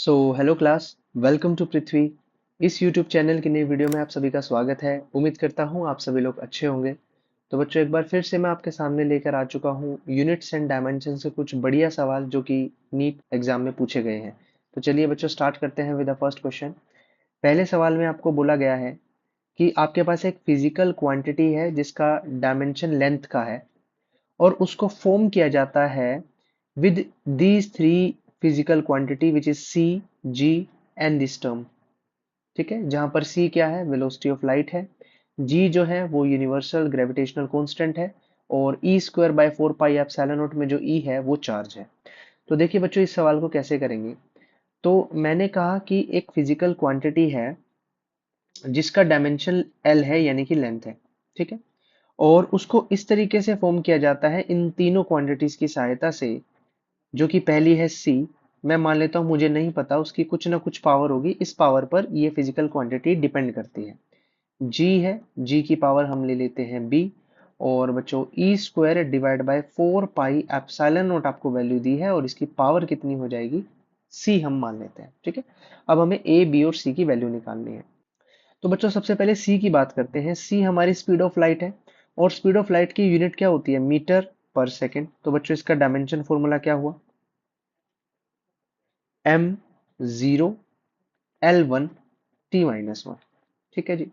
So hello class, welcome to Prithvi. इस YouTube channel की नई वीडियो में आप सभी का स्वागत है। उम्मीद करता हूँ आप सभी लोग अच्छे होंगे। तो बच्चों, एक बार फिर से मैं आपके सामने लेकर आ चुका हूँ यूनिट्स एंड डायमेंशन से कुछ बढ़िया सवाल जो कि नीट एग्जाम में पूछे गए हैं। तो चलिए बच्चों, स्टार्ट करते हैं विद द फर्स्ट क्वेश्चन। पहले सवाल में आपको बोला गया है कि आपके पास एक फिजिकल क्वांटिटी है जिसका डायमेंशन लेंथ का है और उसको फॉर्म किया जाता है with these three physical quantity which is c, g and this term। ठीक है, जहां पर c क्या है, वेलोसिटी ऑफ लाइट है। g जो है वो यूनिवर्सल ग्रेविटेशनल कांस्टेंट है और e square by 4 pi epsilon not में जो e है वो चार्ज है। तो देखिए बच्चों, इस सवाल को कैसे करेंगे। तो मैंने कहा कि एक फिजिकल क्वांटिटी है जिसका डायमेंशन l है यानी कि लेंथ है। ठीक है, और उसको इस तरीके से फॉर्म किया जाता है इन तीनों क्वांटिटीज की सहायता से, जो कि पहली है C। मैं मान लेता हूँ मुझे नहीं पता, उसकी कुछ ना कुछ पावर होगी, इस पावर पर ये फिजिकल क्वांटिटी डिपेंड करती है। G है, G की पावर हम ले लेते हैं B। और बच्चों e square divide by 4 pi epsilon naught आपको वैल्यू दी है और इसकी पावर कितनी हो जाएगी, C हम मान लेते हैं। ठीक है, अब हमें A, B और C की वैल्यू निकालनी है। तो बच्चों सबसे पहले C की बात करते हैं। C हमारी स्पीड ऑफ लाइट है और स्पीड ऑफ लाइट की यूनिट क्या होती है, मीटर पर सेकेंड। तो बच्चों इसका डायमेंशन फॉर्मूला क्या हुआ, m0 l1 t-1। ठीक है जी।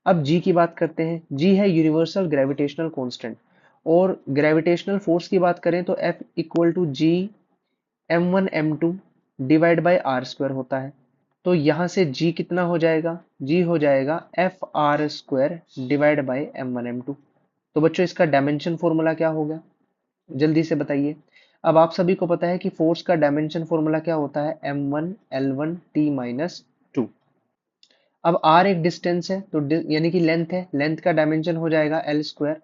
अब g की बात करते हैं। g है यूनिवर्सल ग्रेविटेशनल कांस्टेंट और ग्रेविटेशनल फोर्स की बात करें तो F equal to G m1 m2 divide by r square होता है। तो यहां से g कितना हो जाएगा, g हो जाएगा F R square divide bye m1 m2। तो बच्चों इसका डायमेंशन फॉर्मूला क्या होगा, जल्दी से बताइए। अब आप सभी को पता है कि फोर्स का डायमेंशन फॉर्मूला क्या होता है, m1 l1 t-2। अब r एक डिस्टेंस है तो यानी कि लेंथ है, लेंथ का डायमेंशन हो जाएगा l स्क्वायर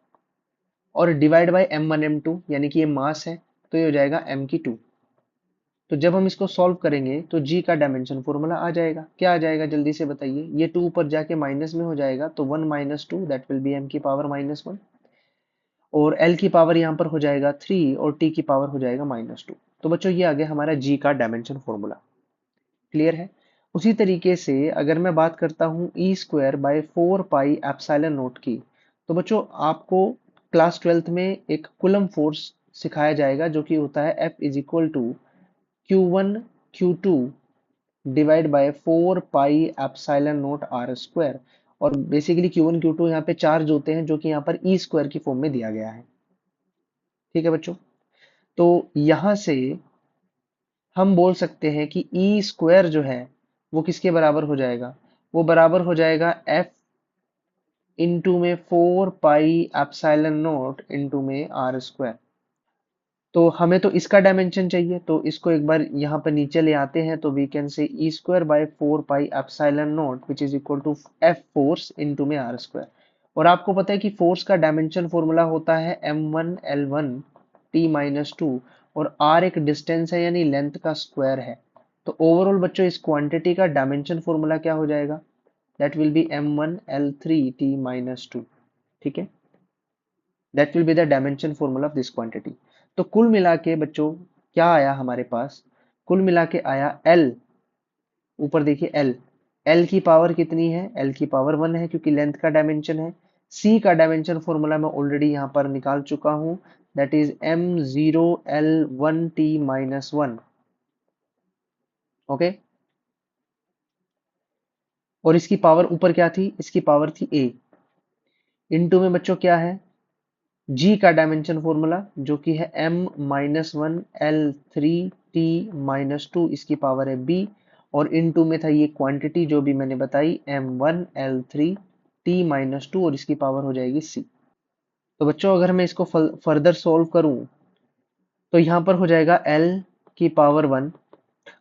और डिवाइड बाय m1 m2 यानी कि ये मास है, तो ये हो जाएगा m की 2। तो जब हम इसको सॉल्व करेंगे तो g का डायमेंशन फॉर्मूला आ जाएगा। क्या आ जाएगा जल्दी से बताइए। ये 2 ऊपर जाके माइनस में हो जाएगा तो 1 minus 2 that will B m की पावर -1 और L की पावर यहाँ पर हो जाएगा 3 और T की पावर हो जाएगा -2। तो बच्चों ये आ गया हमारा G का डायमेंशन फॉर्मूला। क्लियर है। उसी तरीके से अगर मैं बात करता हूँ e square by 4 pi epsilon naught की, तो बच्चों आपको क्लास 12th में एक कुलम फोर्स सिखाया जाएगा जो कि होता है F is equal to Q1 Q2 divide by 4 pi epsilon naught r square. और बेसिकली Q1 Q2 यहाँ पे चार्ज होते हैं जो कि यहाँ पर ई स्क्वायर की फॉर्म में दिया गया है। ठीक है बच्चों, तो यहां से हम बोल सकते हैं कि ई स्क्वायर जो है वो किसके बराबर हो जाएगा, वो बराबर हो जाएगा एफ इंटू में 4 पाई एप्सिलॉन नॉट इंटू में आर स्क्वायर। तो हमें तो इसका डायमेंशन चाहिए, तो इसको एक बार यहाँ पर नीचे ले आते हैं तो we can say e square by 4 pi epsilon naught which is equal to F force into में आर स्क्वायर। और आपको पता है कि फोर्स का डायमेंशन फॉर्मूला होता है m1 l1 t-2 और r एक डिस्टेंस है यानी लेंथ का स्क्वायर है। तो ओवरऑल बच्चों इस क्वांटिटी का डायमेंशन फॉर्मूला क्या हो जाएगा, that will B m1l3 t-2। ठीक है, that will be the dimension formula of this quantity. तो कुल मिला के बच्चों क्या आया हमारे पास, कुल मिला के आया L। ऊपर देखिए L, L की पावर कितनी है, L की पावर 1 है क्योंकि लेंथ का डायमेंशन है। C का डायमेंशन फॉर्मूला मैं ऑलरेडी यहाँ पर निकाल चुका हूँ, दैट इज m0l1t-1। ओके, और इसकी पावर ऊपर क्या थी, इसकी पावर थी A। इनटू में बच्चों क्या है, G का डायमेंशन फॉर्मूला जो कि है m-1l3t-2, इसकी पावर है B। और इनटू में था ये क्वांटिटी जो भी मैंने बताई m1l3t-2 और इसकी पावर हो जाएगी C। तो बच्चों अगर मैं इसको फर्दर सॉल्व करूं तो यहाँ पर हो जाएगा L की पावर 1।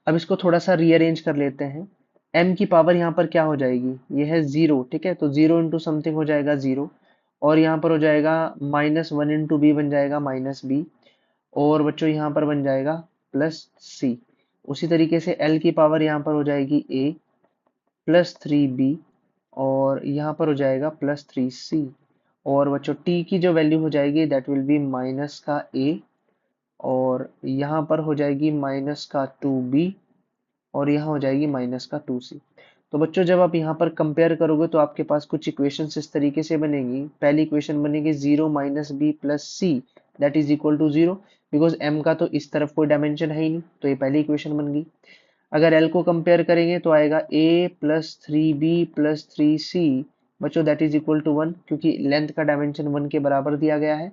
अब इसको थोड़ा सा रीअरेंज कर लेते हैं। m की पावर यहाँ पर क्या हो जाएगी, ये है 0। ठीक है, तो 0 इंटू समथिंग हो जाएगा 0 और यहाँ पर हो जाएगा -1 इंटू बी बन जाएगा -b और बच्चों यहाँ पर बन जाएगा +c। उसी तरीके से L की पावर यहाँ पर हो जाएगी a +3b और यहाँ पर हो जाएगा +3c और बच्चों t की जो वैल्यू हो जाएगी दैट विल बी माइनस का a और यहाँ पर हो जाएगी -2b और यहाँ हो जाएगी माइनस का 2c। तो बच्चों जब आप यहाँ पर कंपेयर करोगे तो आपके पास कुछ इक्वेशंस इस तरीके से बनेगी। पहली इक्वेशन बनेगी 0 minus b plus c that is equal to 0, because m का तो इस तरफ कोई डायमेंशन है ही नहीं, तो ये पहली इक्वेशन बन गई। अगर L को कंपेयर करेंगे तो आएगा a plus three b plus three c बच्चों दैट इज इक्वल टू 1, क्योंकि लेंथ का डायमेंशन 1 के बराबर दिया गया है।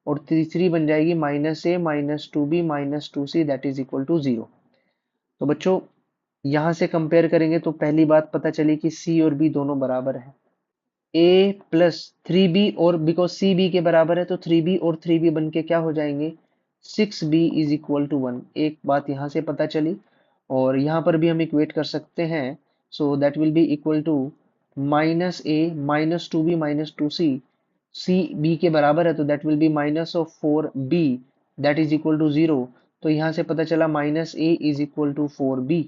और तीसरी बन जाएगी minus a minus two b minus two c that is equal to 0। तो बच्चों यहाँ से कंपेयर करेंगे तो पहली बात पता चली कि सी और बी दोनों बराबर है। ए प्लस थ्री बी, और बिकॉज सी बी के बराबर है तो थ्री बी और थ्री बी बन के क्या हो जाएंगे, 6b इज इक्वल टू 1। एक बात यहाँ से पता चली। और यहाँ पर भी हम इक्वेट कर सकते हैं। So that will be equal to minus a minus two b minus two c, c b के बराबर है तो that will be minus of 4b that is equal to 0। तो यहाँ से पता चला minus a is equal to 4b।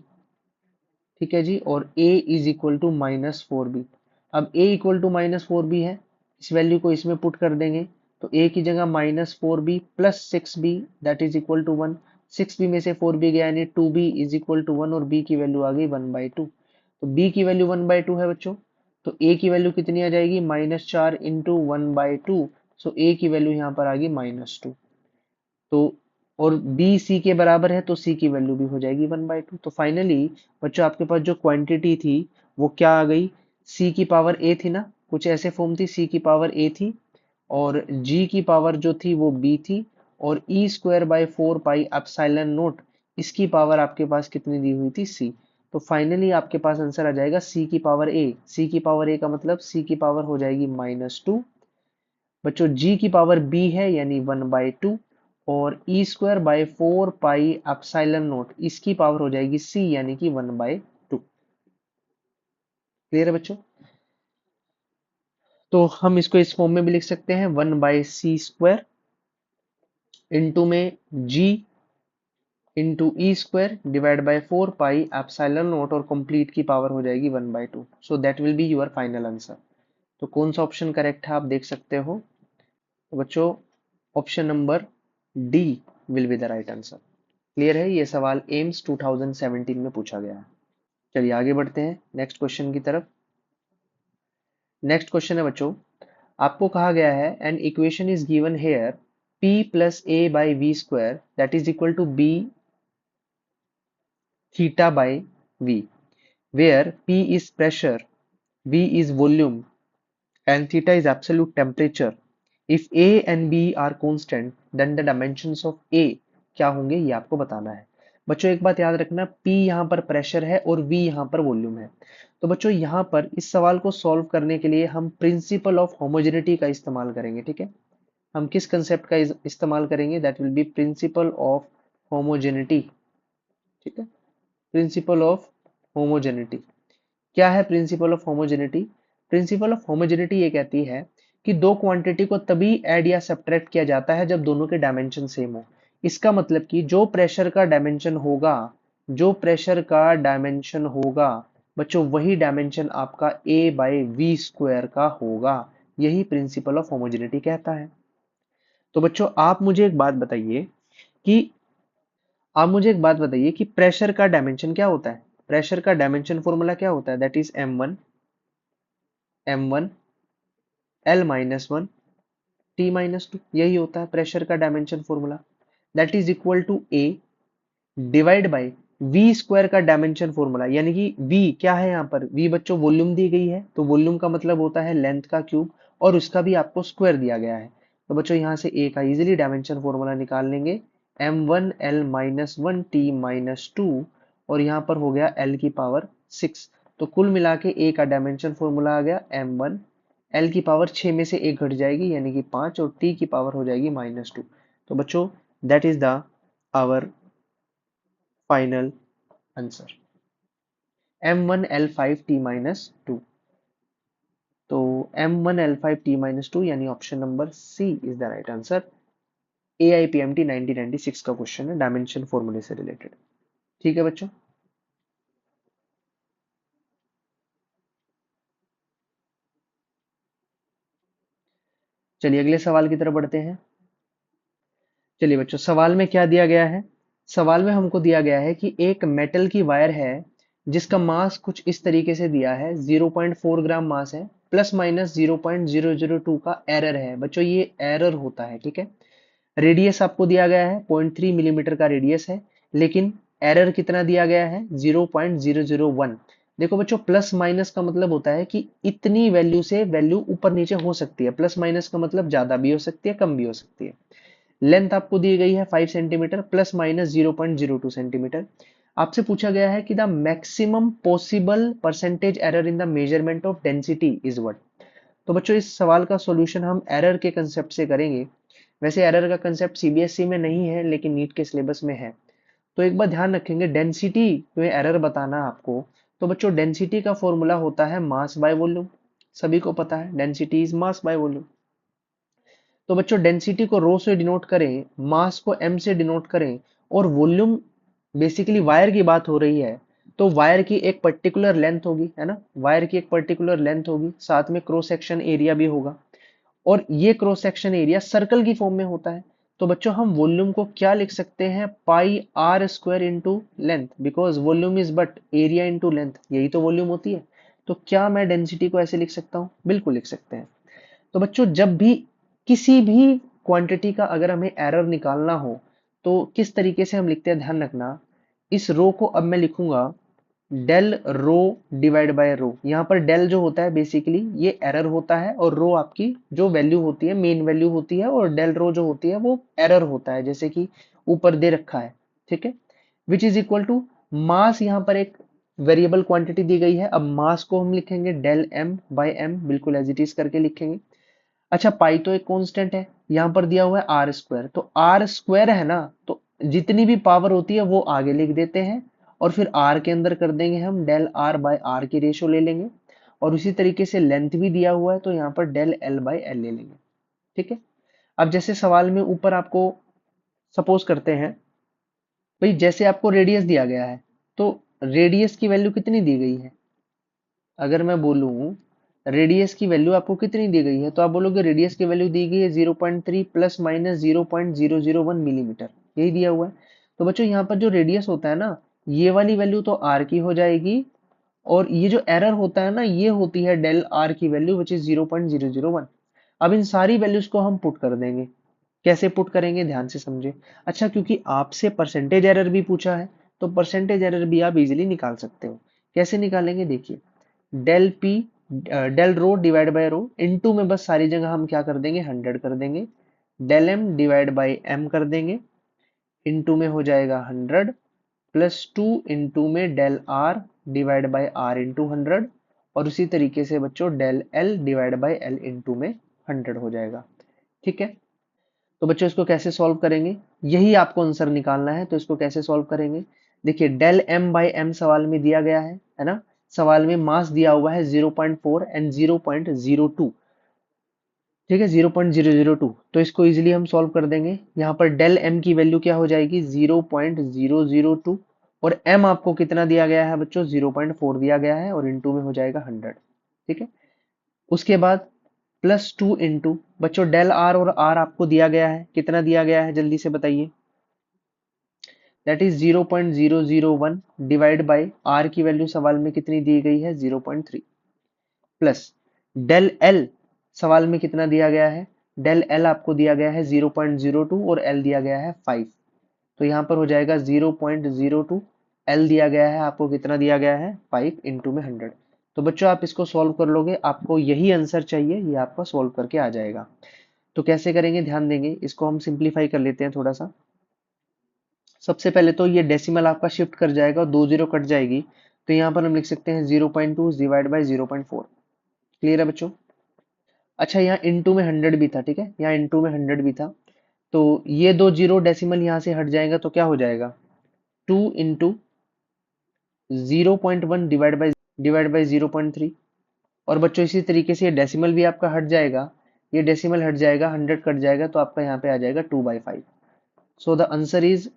ठीक है जी, और a is equal to minus 4b। अब a equal to minus 4b है, इस वैल्यू को इसमें पुट कर देंगे तो a की जगह minus 4b plus 6b that is equal to 1। 6b में से 4b गया यानी 2b इज इक्वल टू 1, और b की वैल्यू आ गई 1/2। तो b की वैल्यू 1/2 है बच्चों, तो a की वैल्यू कितनी आ जाएगी, -4 इंटू 1/2। सो a की वैल्यू यहाँ पर आ गई -2। तो और b c के बराबर है तो c की वैल्यू भी हो जाएगी 1/2। तो फाइनली बच्चों आपके पास जो क्वांटिटी थी वो क्या आ गई, c की पावर a थी ना, कुछ ऐसे फॉर्म थी, c की पावर a थी और g की पावर जो थी वो b थी, और e square by 4 pi epsilon naught इसकी पावर आपके पास कितनी दी हुई थी, c। तो फाइनली आपके पास आंसर आ जाएगा c की पावर a। c की पावर a का मतलब c की पावर हो जाएगी -2। बच्चों g की पावर b है यानी 1/2, और e square by 4 pi epsilon naught इसकी पावर हो जाएगी c यानी कि 1/2। क्लियर है बच्चों? तो हम इसको इस फॉर्म में भी लिख सकते हैं 1/c² इंटू में g into E square divide by 4 pi epsilon note, और कंप्लीट की पावर हो जाएगी 1/2। सो that will be your final answer. तो कौन सा ऑप्शन करेक्ट है आप देख सकते हो। तो बच्चों option number D will be the right answer. Clear है, ये सवाल एम्स 2017 में पूछा गया है। चलिए आगे बढ़ते हैं नेक्स्ट क्वेश्चन की तरफ। नेक्स्ट क्वेश्चन है बच्चों, आपको कहा गया है an equation is given here p plus a by v square that is equal to b theta by v, where p is pressure, v is volume and theta is absolute temperature. If a and b are constant, then the dimensions of a क्या होंगे ये आपको बताना है। बच्चों एक बात याद रखना, p यहाँ पर प्रेशर है और v यहाँ पर वॉल्यूम है। तो बच्चों यहाँ पर इस सवाल को सॉल्व करने के लिए हम प्रिंसिपल ऑफ होमोजेनिटी का इस्तेमाल करेंगे। ठीक है, हम किस कंसेप्ट का इस्तेमाल करेंगे, that will B principle of homogeneity. ठीक है, प्रिंसिपल ऑफ होमोजेनिटी। क्या है principle of homogeneity? Principle of homogeneity ये कहती है कि दो क्वांटिटी को तभी ऐड या सब्ट्रैक्ट किया जाता है जब दोनों के डायमेंशन सेम हो। इसका मतलब कि जो प्रेशर का डायमेंशन होगा, जो प्रेशर का डायमेंशन होगा बच्चों, वही डायमेंशन आपका a बाई वी स्क्वायर का होगा। यही प्रिंसिपल ऑफ होमोजेनिटी कहता है। तो बच्चों कि आप मुझे एक बात बताइए कि प्रेशर का डायमेंशन क्या होता है। प्रेशर का डायमेंशन फॉर्मूला क्या होता है, that is m1 L-1 T-2, यही होता है प्रेशर का dimension formula. That is equal to A divide by v square का डायमेंशन फॉर्मूला, यानी कि V क्या है यहाँ पर, V बच्चों वॉल्यूम दी गई है, तो वॉल्यूम का मतलब होता है लेंथ का क्यूब, और उसका भी आपको स्क्वायर दिया गया है। तो बच्चों यहाँ से A का इजीली डायमेंशन फॉर्मूला निकाल लेंगे, m1 L-1 T-2, और यहाँ पर हो गया L की पावर 6। तो कुल मिला के A का डायमेंशन फॉर्मूला आ गया m1, L की पावर 6 में से एक घट जाएगी यानी कि 5, और T की पावर हो जाएगी -2। तो बच्चों that is the our final answer, m1L5T-2। तो m1L5T-2 यानी option number c is the right answer. AIPMT 1996 का क्वेश्चन है डायमेंशन फॉर्मूले से रिलेटेड। ठीक है बच्चों, चलिए अगले सवाल की तरफ बढ़ते हैं। चलिए बच्चों, सवाल में क्या दिया गया है, सवाल में हमको दिया गया है कि एक मेटल की वायर है जिसका मास कुछ इस तरीके से दिया है, 0.4 ग्राम मास है, प्लस माइनस 0.002 का एरर है। बच्चों ये एरर होता है, ठीक है। रेडियस आपको दिया गया है 0.3 मिलीमीटर का रेडियस है, लेकिन एरर कितना दिया गया है, 0.001। देखो बच्चों, प्लस माइनस का मतलब होता है कि इतनी वैल्यू से वैल्यू ऊपर नीचे हो सकती है। प्लस माइनस का मतलब ज्यादा भी हो सकती है, कम भी हो सकती है। लेंथ आपको दी गई है 5 सेंटीमीटर, प्लस माइनस 0.02 सेंटीमीटर। आपसे पूछा गया है कि the maximum possible percentage error in the measurement of density is what. तो बच्चों इस सवाल का सॉल्यूशन हम एरर के कंसेप्ट से करेंगे। वैसे एरर का कंसेप्ट सीबीएसई में नहीं है, लेकिन नीट के सिलेबस में है। तो एक बात ध्यान रखेंगे, डेंसिटी में एरर बताना आपको। तो बच्चों डेंसिटी का फॉर्मूला होता है मास बाय वॉल्यूम। सभी को पता है density is mass by volume. तो बच्चों डेंसिटी को रो से डिनोट करें, मास को एम से डिनोट करें, और वॉल्यूम बेसिकली वायर की बात हो रही है, तो वायर की एक पर्टिकुलर लेंथ होगी, है ना। वायर की एक पर्टिकुलर लेंथ होगी, साथ में क्रॉस सेक्शन एरिया भी होगा, और ये क्रॉस सेक्शन एरिया सर्कल की फॉर्म में होता है। तो बच्चों हम वॉल्यूम को क्या लिख सकते हैं, pi r square into length, because volume is but area into length, यही तो वॉल्यूम होती है। तो क्या मैं डेंसिटी को ऐसे लिख सकता हूँ, बिल्कुल लिख सकते हैं। तो बच्चों जब भी किसी भी क्वांटिटी का अगर हमें एरर निकालना हो, तो किस तरीके से हम लिखते हैं, ध्यान रखना। इस रो को अब मैं लिखूंगा डेल रो डिवाइड बाय रो। यहाँ पर डेल जो होता है बेसिकली ये एरर होता है, और रो आपकी जो वैल्यू होती है मेन वैल्यू होती है, और डेल रो जो होती है वो एरर होता है, जैसे कि ऊपर दे रखा है, ठीक है। Which is equal to mass, यहाँ पर एक वेरिएबल क्वांटिटी दी गई है, अब मास को हम लिखेंगे डेल एम बाय एम, बिल्कुल एज इट इज करके लिखेंगे। अच्छा पाई तो एक कांस्टेंट है, यहाँ पर दिया हुआ है आर स्क्वायर, तो आर स्क्वायर है ना, तो जितनी भी पावर होती है वो आगे लिख देते हैं, और फिर आर के अंदर कर देंगे हम डेल आर बाय आर की रेशो ले लेंगे। और उसी तरीके से लेंथ भी दिया हुआ है, तो यहाँ पर डेल एल बाय एल ले लेंगे, ठीक है। अब जैसे सवाल में ऊपर आपको सपोज करते हैं, भाई जैसे आपको रेडियस दिया गया है, तो रेडियस की वैल्यू कितनी दी गई है। अगर मैं बोलूं रेडियस की वैल्यू आपको कितनी दी गई है, तो आप बोलोगे रेडियस की वैल्यू दी गई है 0.3 प्लस माइनस 0.001 मिलीमीटर, यही दिया हुआ है। तो बच्चों यहाँ पर जो रेडियस होता है ना, ये वाली वैल्यू तो आर की हो जाएगी, और ये जो एरर होता है ना, ये होती है डेल आर की वैल्यू विच इज 0.001। अब इन सारी वैल्यूज को हम पुट कर देंगे। कैसे पुट करेंगे, ध्यान से समझे। अच्छा क्योंकि आपसे परसेंटेज एरर भी पूछा है, तो परसेंटेज एरर भी आप इजीली निकाल सकते हो। कैसे निकालेंगे देखिए, del p del rho divide by rho into में बस सारी जगह हम क्या कर देंगे, 100 कर देंगे। Del M divide by M कर देंगे, इनटू में हो जाएगा 100, प्लस 2 इंटू में del R divide by R into 100, और उसी तरीके से बच्चों del L divide by L into में 100 हो जाएगा, ठीक है। तो बच्चों इसको कैसे सॉल्व करेंगे, यही आपको आंसर निकालना है, तो इसको कैसे सॉल्व करेंगे। देखिए डेल एम बाई एम सवाल में दिया गया है ना। सवाल में मास दिया हुआ है 0.4 एंड 0.02, ठीक है, 0.002। तो इसको इजीली हम सॉल्व कर देंगे। यहाँ पर डेल एम की वैल्यू क्या हो जाएगी, 0.002, और एम आपको कितना दिया गया है बच्चों, 0.4 दिया गया है, और इनटू में हो जाएगा 100, ठीक है। उसके बाद प्लस 2 इंटू, बच्चों डेल आर और आर आपको दिया गया है, कितना दिया गया है जल्दी से बताइए, that is 0.001 divide by R की वैल्यू सवाल में कितनी दी गई है, 0.3, प्लस डेल एल सवाल में कितना दिया गया है, डेल एल आपको दिया गया है 0.02, और एल दिया गया है 5। तो यहाँ पर हो जाएगा 0.02, एल दिया गया है आपको, कितना दिया गया है 5 इंटू में 100। तो बच्चों आप इसको सॉल्व कर लोगे, आपको यही आंसर चाहिए, ये आपका सॉल्व करके आ जाएगा। तो कैसे करेंगे, ध्यान देंगे, इसको हम सिंप्लीफाई कर लेते हैं थोड़ा सा। सबसे पहले तो ये डेसिमल आपका शिफ्ट कर जाएगा और 2 जीरो कट जाएगी, तो यहाँ पर हम लिख सकते हैं 0.2 डिवाइड बाई 0.4। क्लियर है बच्चों। अच्छा यहाँ इनटू में 100 भी था, ठीक है, यहाँ इनटू में 100 भी था, तो ये 2 जीरो डेसिमल यहाँ से हट जाएगा, तो क्या हो जाएगा, 2 इंटू 0.1 डिवाइड बाई 0.3। और बच्चों इसी तरीके से ये डेसिमल भी आपका हट जाएगा, ये डेसिमल हट जाएगा, 100 कट जाएगा, तो आपका यहाँ पे आ जाएगा 2/5। So the answer is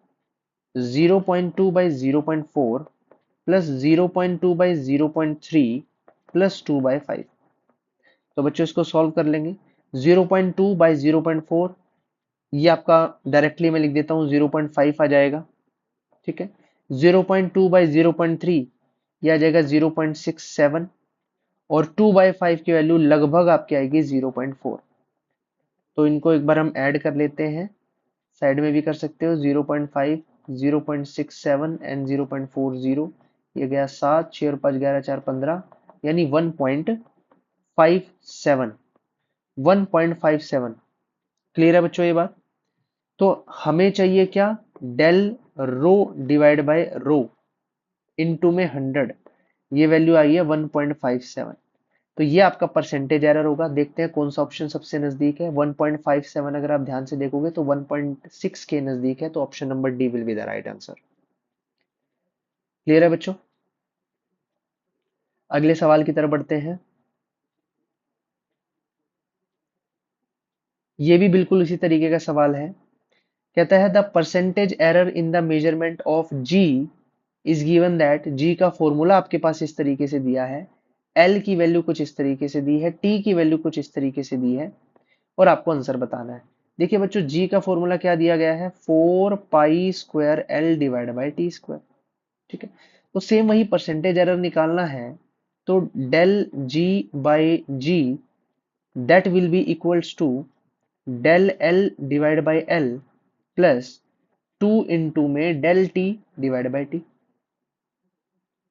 0.2 by 0.4 plus 0.2 by 0.3 plus 2/5। तो बच्चों इसको सॉल्व कर लेंगे। 0.2 by 0.4, ये आपका डायरेक्टली मैं लिख देता हूँ 0.5 आ जाएगा, ठीक है। 0.2 बाई 0.3 ये आ जाएगा 0.67 और 2 बाई 5 की वैल्यू लगभग आपकी आएगी 0.4। तो इनको एक बार हम ऐड कर लेते हैं, साइड में भी कर सकते हो। 0.5, 0.67 एंड 0.40, ये गया 7, 6 और 5 11, 4 15, यानी 1.57। 1.57 क्लियर है बच्चों ये बात। तो हमें चाहिए क्या, del rho divide by rho into में 100, ये वैल्यू आई है 1.57। तो ये आपका परसेंटेज एरर होगा। देखते हैं कौन सा ऑप्शन सबसे नजदीक है। 1.57 अगर आप ध्यान से देखोगे तो 1.6 के नजदीक है, तो option number D will be the right answer. Clear है बच्चों। अगले सवाल की तरफ बढ़ते हैं। ये भी बिल्कुल इसी तरीके का सवाल है। कहता है the percentage error in the measurement of g is given that. G का फॉर्मूला आपके पास इस तरीके से दिया है, एल की वैल्यू कुछ इस तरीके से दी है, टी की वैल्यू कुछ इस तरीके से दी है, और आपको आंसर बताना है। देखिए बच्चों, जी का फॉर्मूला क्या दिया गया है, 4 pi square L divide by T square. ठीक है। तो सेम वही परसेंटेज एरर निकालना है, तो del ji by g that will be equals to del L divide by l plus 2 into में del T divide by t.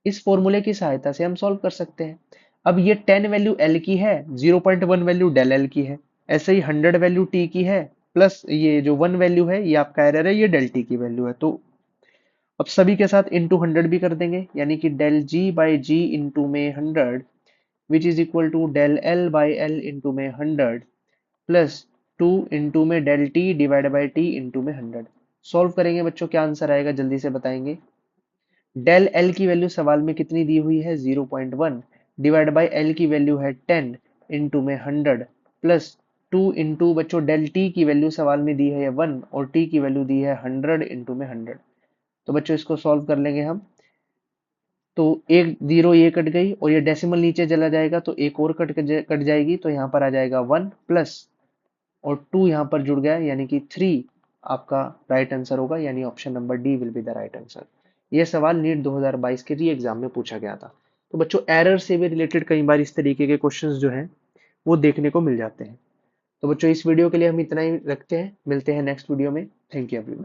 इस फॉर्मूले की सहायता से हम सॉल्व कर सकते हैं। अब ये 10 वैल्यू एल की है, 0.1 वैल्यू डेल एल की है, ऐसे ही 100 वैल्यू टी की है, प्लस ये जो 1 वैल्यू है ये आपका एरर है, ये डेल टी की वैल्यू है। तो अब सभी के साथ इंटू 100 भी कर देंगे, यानी कि del ji by G into में 100 which is equal to del L by L into में 100 प्लस 2 इंटू में del T divide by T into में 100। सॉल्व करेंगे बच्चों, क्या आंसर आएगा जल्दी से बताएंगे। डेल एल की वैल्यू सवाल में कितनी दी हुई है, 0.1 डिवाइड बाई एल की वैल्यू है 10 इंटू में 100 प्लस 2 इंटू बच्चों डेल टी की वैल्यू सवाल में दी है 1 और टी की वैल्यू दी है 100 इंटू में 100। तो बच्चों इसको सॉल्व कर लेंगे हम। तो एक जीरो ये कट गई और ये डेसिमल नीचे चला जाएगा, तो एक और कट जाएगी, तो यहाँ पर आ जाएगा 1 प्लस और 2 यहाँ पर जुड़ गया, यानी कि 3 आपका राइट आंसर होगा, यानी option number D will be the right answer. ये सवाल नीट 2022 के री एग्जाम में पूछा गया था। तो बच्चों एरर से भी रिलेटेड कई बार इस तरीके के क्वेश्चंस जो हैं वो देखने को मिल जाते हैं। तो बच्चों इस वीडियो के लिए हम इतना ही रखते हैं, मिलते हैं नेक्स्ट वीडियो में। Thank you everyone.